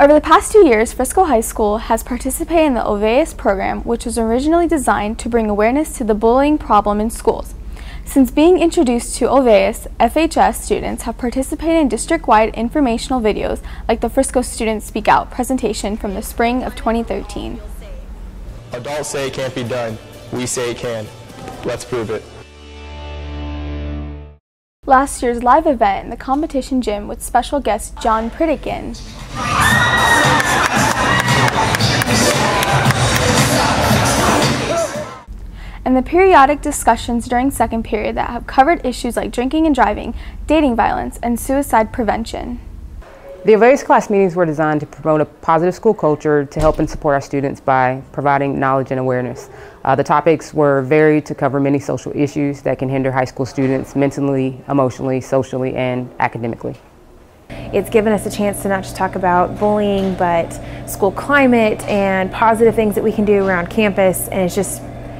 Over the past 2 years, Frisco High School has participated in the OLWEUS program, which was originally designed to bring awareness to the bullying problem in schools. Since being introduced to OLWEUS, FHS students have participated in district-wide informational videos like the Frisco Students Speak Out presentation from the spring of 2013. Adults say it can't be done. We say it can. Let's prove it. Last year's live event in the competition gym with special guest John Pritikin and the periodic discussions during second period that have covered issues like drinking and driving, dating violence, and suicide prevention. The OLWEUS class meetings were designed to promote a positive school culture to help and support our students by providing knowledge and awareness. The topics were varied to cover many social issues that can hinder high school students mentally, emotionally, socially, and academically. It's given us a chance to not just talk about bullying, but school climate and positive things that we can do around campus, and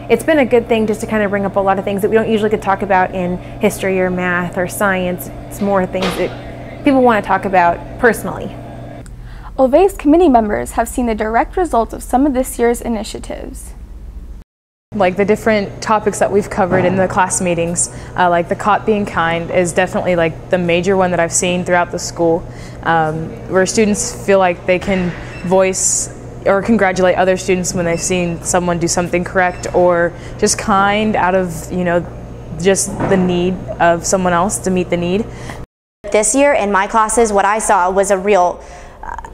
it's been a good thing just to kind of bring up a lot of things that we don't usually get to talk about in history or math or science. It's more things that people want to talk about personally. OLWEUS committee members have seen the direct results of some of this year's initiatives. Like the different topics that we've covered in the class meetings, like the caught being kind is definitely like the major one that I've seen throughout the school, where students feel like they can voice or congratulate other students when they've seen someone do something correct or just kind out of, just the need of someone else to meet the need. This year in my classes, what I saw was a real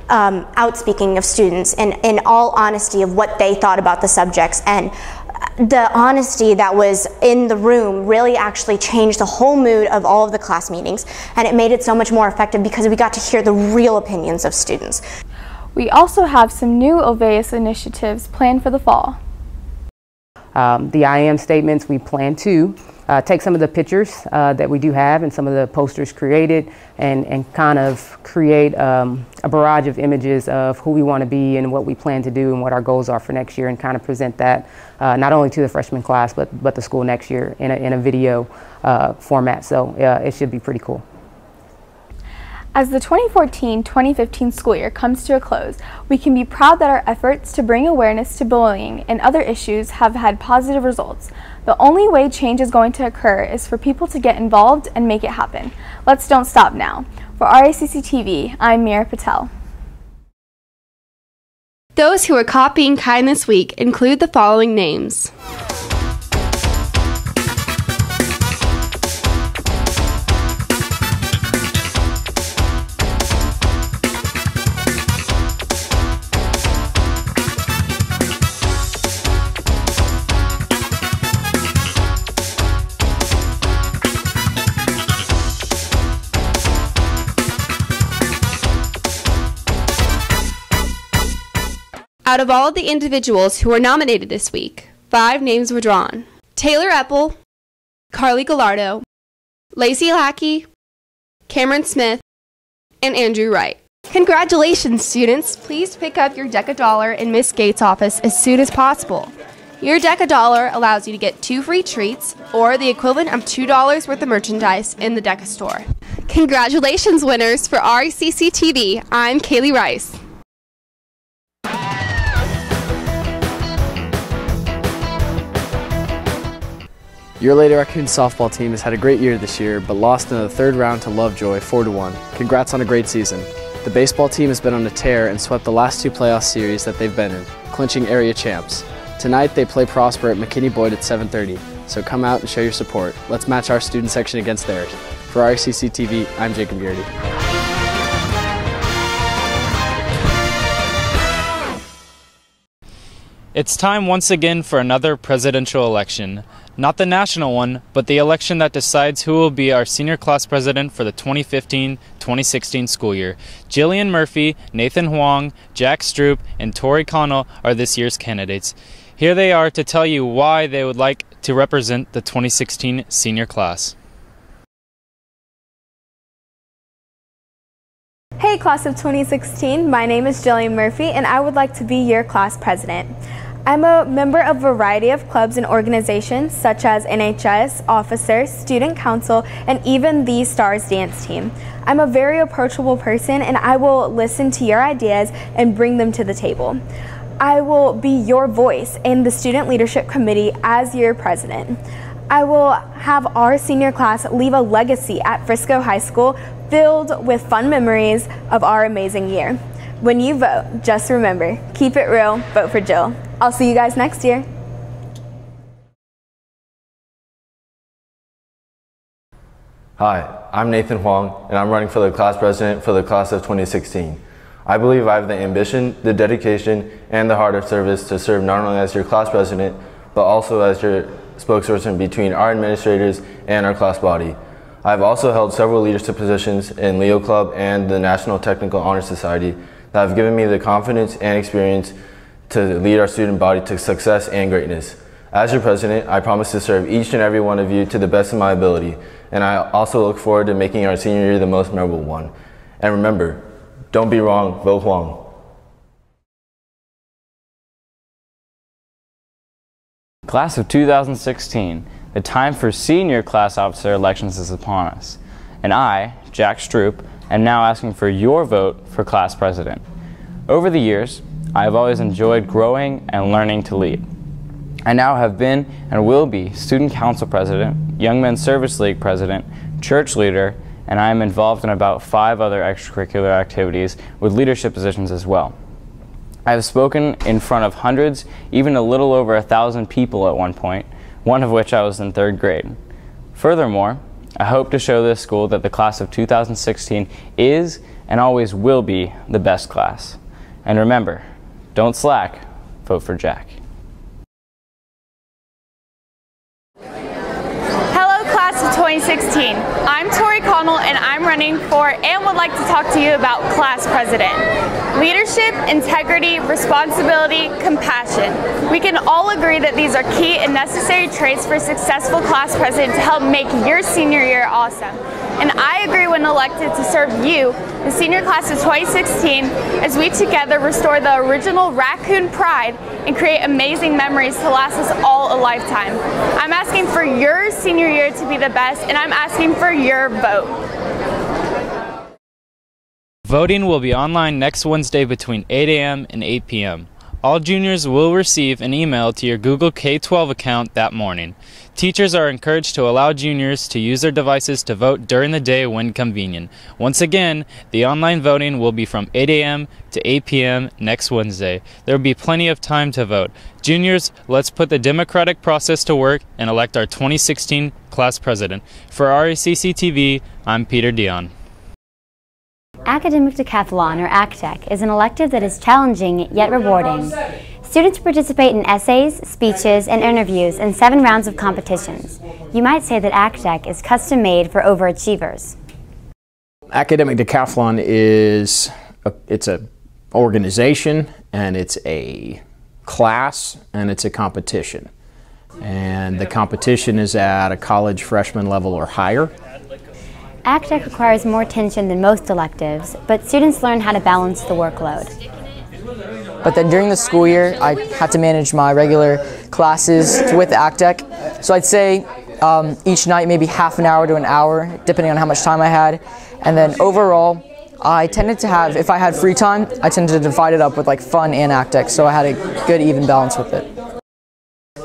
outspeaking of students and in all honesty of what they thought about the subjects, and the honesty that was in the room really actually changed the whole mood of all of the class meetings, and it made it so much more effective because we got to hear the real opinions of students. We also have some new OLWEUS initiatives planned for the fall. The I am statements, we plan to take some of the pictures that we do have and some of the posters created and kind of create a barrage of images of who we want to be and what we plan to do and what our goals are for next year, and kind of present that not only to the freshman class but the school next year in a video format. So it should be pretty cool. As the 2014-2015 school year comes to a close, we can be proud that our efforts to bring awareness to bullying and other issues have had positive results. The only way change is going to occur is for people to get involved and make it happen. Let's don't stop now. For Racc TV, I'm Mira Patel. Those who are caught being kind this week include the following names. Out of all of the individuals who were nominated this week, 5 names were drawn: Taylor Eppel, Carly Gallardo, Lacey Lackey, Cameron Smith, and Andrew Wright. Congratulations, students! Please pick up your $1 in Miss Gates' office as soon as possible. Your $1 allows you to get 2 free treats or the equivalent of $2 worth of merchandise in the DECA store. Congratulations, winners! For Racc TV, I'm Kaylee Rice. Your Lady Raccoon softball team has had a great year this year, but lost in the 3rd round to Lovejoy 4-1. Congrats on a great season. The baseball team has been on a tear and swept the last 2 playoff series that they've been in, clinching area champs. Tonight they play Prosper at McKinney Boyd at 7:30, so come out and show your support. Let's match our student section against theirs. For Racc TV, I'm Jacob Garrity. It's time once again for another presidential election. Not the national one, but the election that decides who will be our senior class president for the 2015-2016 school year. Jillian Murphy, Nathan Huang, Jack Stroop, and Tori Connell are this year's candidates. Here they are to tell you why they would like to represent the 2016 senior class. Hey class of 2016, my name is Jillian Murphy and I would like to be your class president. I'm a member of a variety of clubs and organizations such as NHS, Officers, Student Council, and even the Stars dance team. I'm a very approachable person, and I will listen to your ideas and bring them to the table. I will be your voice in the Student Leadership Committee as your president. I will have our senior class leave a legacy at Frisco High School filled with fun memories of our amazing year. When you vote, just remember, keep it real, vote for Jill. I'll see you guys next year. Hi, I'm Nathan Huang, and I'm running for the class president for the class of 2016. I believe I have the ambition, the dedication, and the heart of service to serve not only as your class president, but also as your spokesperson between our administrators and our class body. I've also held several leadership positions in Leo Club and the National Technical Honor Society that have given me the confidence and experience to lead our student body to success and greatness. As your president, I promise to serve each and every one of you to the best of my ability, and I also look forward to making our senior year the most memorable one. And remember, don't be wrong, vote Huang. Class of 2016, the time for senior class officer elections is upon us. And I, Jack Stroop, am now asking for your vote for class president. Over the years, I have always enjoyed growing and learning to lead. I now have been and will be student council president, Young Men's Service League president, church leader, and I am involved in about 5 other extracurricular activities with leadership positions as well. I have spoken in front of hundreds, even a little over 1,000 people at one point, one of which I was in 3rd grade. Furthermore, I hope to show this school that the class of 2016 is and always will be the best class. And remember, don't slack, vote for Jack. Hello class of 2016. I'm Tori Connell and I'm running for and would like to talk to you about class president. Leadership, integrity, responsibility, compassion. We can all agree that these are key and necessary traits for a successful class president to help make your senior year awesome. And I agree when elected to serve you, the senior class of 2016, as we together restore the original raccoon pride and create amazing memories to last us all a lifetime. I'm asking for your senior year to be the best, and I'm asking for your vote. Voting will be online next Wednesday between 8 a.m. and 8 p.m. All juniors will receive an email to your Google K-12 account that morning. Teachers are encouraged to allow juniors to use their devices to vote during the day when convenient. Once again, the online voting will be from 8 a.m. to 8 p.m. next Wednesday. There will be plenty of time to vote. Juniors, let's put the democratic process to work and elect our 2016 class president. For Racc TV, I'm Peter Dion. Academic Decathlon, or ACTEC, is an elective that is challenging yet rewarding. Students participate in essays, speeches, and interviews in 7 rounds of competitions. You might say that ACTEC is custom-made for overachievers. Academic Decathlon is it's an organization, and it's a class, and it's a competition. And the competition is at a college freshman level or higher. ACTEC requires more attention than most electives, but students learn how to balance the workload. But then during the school year, I had to manage my regular classes with ACTEC. So I'd say each night maybe half an hour to an hour, depending on how much time I had. And then overall, I tended to have, if I had free time, I tended to divide it up with like fun and ACTEC, so I had a good even balance with it.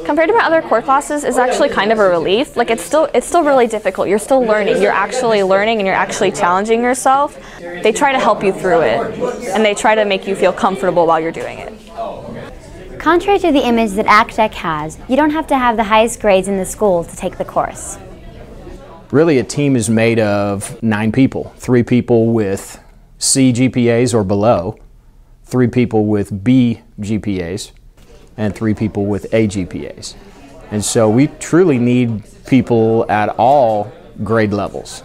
Compared to my other core classes, it's actually kind of a relief. Like it's still really difficult. You're still learning. You're actually learning and you're actually challenging yourself. They try to help you through it and they try to make you feel comfortable while you're doing it. Contrary to the image that ACTEC has, you don't have to have the highest grades in the school to take the course. Really, a team is made of 9 people. 3 people with C GPAs or below, 3 people with B GPAs, and 3 people with A GPAs. And so we truly need people at all grade levels.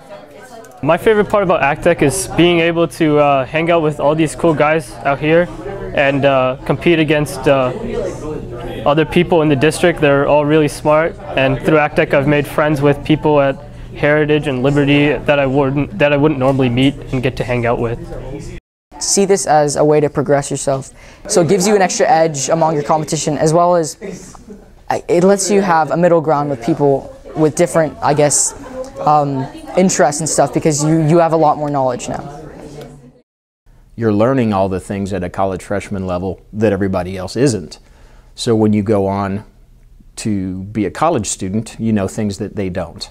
My favorite part about ACTEC is being able to hang out with all these cool guys out here and compete against other people in the district. They're all really smart, and through ACTEC I've made friends with people at Heritage and Liberty that I wouldn't normally meet and get to hang out with. see this as a way to progress yourself. So it gives you an extra edge among your competition, as well as it lets you have a middle ground with people with different, I guess, interests and stuff, because you have a lot more knowledge now. You're learning all the things at a college freshman level that everybody else isn't. So when you go on to be a college student, you know things that they don't.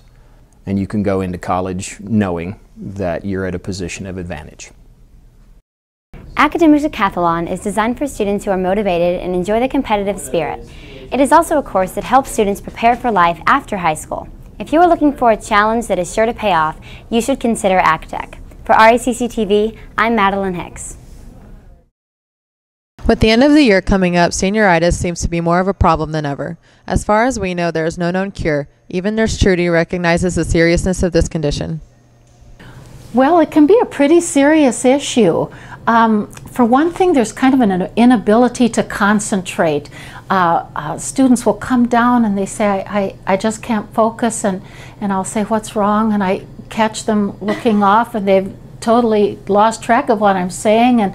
And you can go into college knowing that you're at a position of advantage. Academic Decathlon is designed for students who are motivated and enjoy the competitive spirit. It is also a course that helps students prepare for life after high school. If you are looking for a challenge that is sure to pay off, you should consider ACTEC. For Racc TV, I'm Madeline Hicks. With the end of the year coming up, senior-itis seems to be more of a problem than ever. As far as we know, there is no known cure. Even Nurse Trudy recognizes the seriousness of this condition. Well, it can be a pretty serious issue. For one thing, there's kind of an inability to concentrate. Students will come down and they say, I just can't focus, and I'll say, what's wrong? And I catch them looking off, and they've totally lost track of what I'm saying. And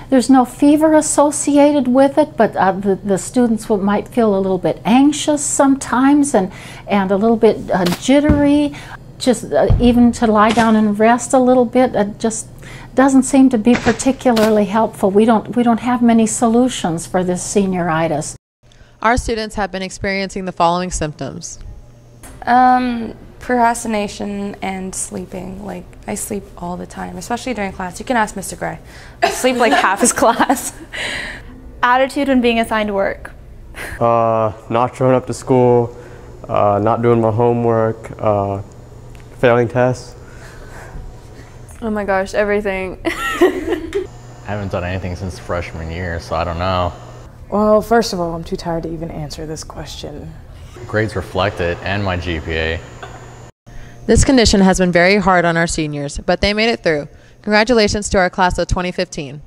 there's no fever associated with it, but the students might feel a little bit anxious sometimes, and a little bit jittery. Just even to lie down and rest a little bit, just doesn't seem to be particularly helpful. We don't have many solutions for this senior-itis. Our students have been experiencing the following symptoms. Procrastination and sleeping. Like, I sleep all the time, especially during class. You can ask Mr. Gray. I sleep like half his class. Attitude when being assigned work. Not showing up to school, not doing my homework, failing tests. Oh my gosh, everything. I haven't done anything since freshman year, so I don't know. Well, first of all, I'm too tired to even answer this question. Grades reflect it, and my GPA. This condition has been very hard on our seniors, but they made it through. Congratulations to our class of 2015.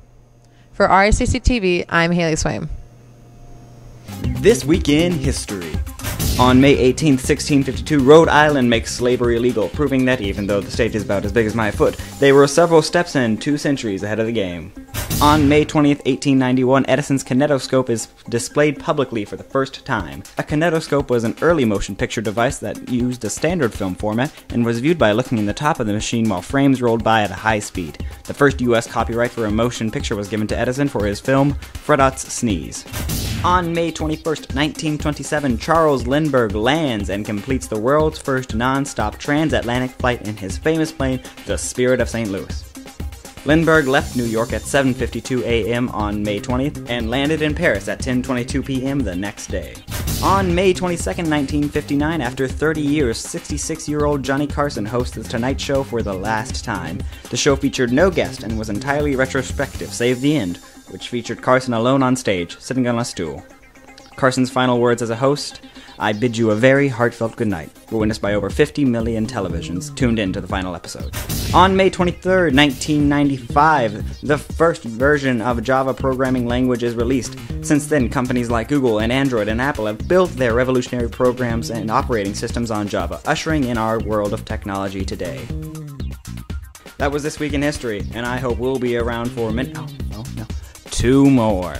For Racc TV, I'm Haley Swaim. This week in history. On May 18, 1652, Rhode Island makes slavery illegal, proving that even though the state is about as big as my foot, they were several steps and 2 centuries ahead of the game. On May 20th, 1891, Edison's kinetoscope is displayed publicly for the first time. A kinetoscope was an early motion picture device that used a standard film format and was viewed by looking in the top of the machine while frames rolled by at a high speed. The first U.S. copyright for a motion picture was given to Edison for his film Fredot's Sneeze. On May 21st, 1927, Charles Lindbergh lands and completes the world's first non-stop transatlantic flight in his famous plane, the Spirit of St. Louis. Lindbergh left New York at 7:52 a.m. on May 20th and landed in Paris at 10:22 p.m. the next day. On May 22nd, 1959, after 30 years, 66-year-old Johnny Carson hosts The Tonight Show for the last time. The show featured no guest and was entirely retrospective, save the end, which featured Carson alone on stage, sitting on a stool. Carson's final words as a host, "I bid you a very heartfelt good night," were witnessed by over 50 million televisions tuned in to the final episode. On May 23rd, 1995, the first version of Java programming language is released. Since then, companies like Google and Android and Apple have built their revolutionary programs and operating systems on Java, ushering in our world of technology today. That was This Week in History, and I hope we'll be around for 2 more.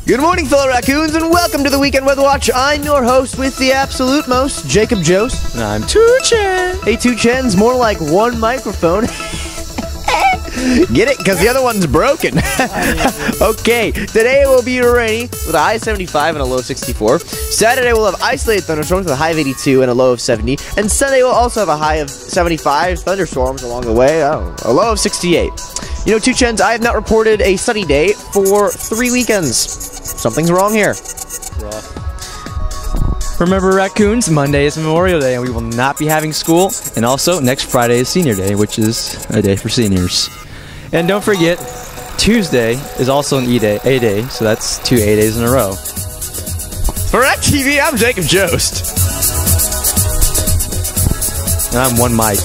Good morning, fellow raccoons, and welcome to the Weekend Weather Watch. I'm your host with the absolute most, Jacob Jost. And I'm 2Chen. Hey, 2Chen's more like one microphone. Get it? Because the other one's broken. Okay, today it will be rainy with a high of 75 and a low of 64. Saturday we'll have isolated thunderstorms with a high of 82 and a low of 70. And Sunday we'll also have a high of 75, thunderstorms along the way, a low of 68. You know, 2Chens, I have not reported a sunny day for 3 weekends. Something's wrong here. Remember, raccoons, Monday is Memorial Day and we will not be having school. And also, next Friday is Senior Day, which is a day for seniors. And don't forget, Tuesday is also an A day, so that's 2 A days in a row. For Racc TV, I'm Jacob Jost. And I'm one Mike.